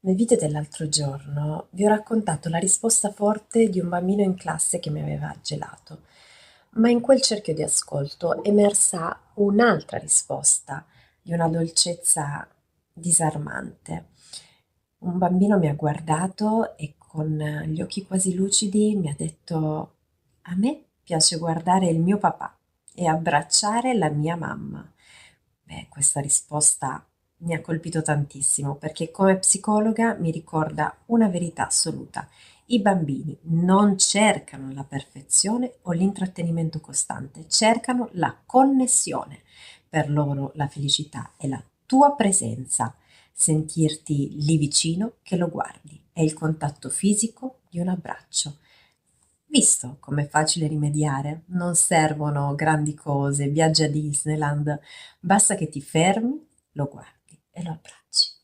Nel video dell'altro giorno vi ho raccontato la risposta forte di un bambino in classe che mi aveva gelato, ma in quel cerchio di ascolto è emersa un'altra risposta di una dolcezza disarmante. Un bambino mi ha guardato e con gli occhi quasi lucidi mi ha detto: A me piace guardare il mio papà e abbracciare la mia mamma. Beh, questa risposta mi ha colpito tantissimo perché come psicologa mi ricorda una verità assoluta. I bambini non cercano la perfezione o l'intrattenimento costante, cercano la connessione. Per loro la felicità è la tua presenza, sentirti lì vicino che lo guardi, è il contatto fisico di un abbraccio. Visto com'è facile rimediare? Non servono grandi cose, viaggi a Disneyland, basta che ti fermi, lo guardi e lo abbracci.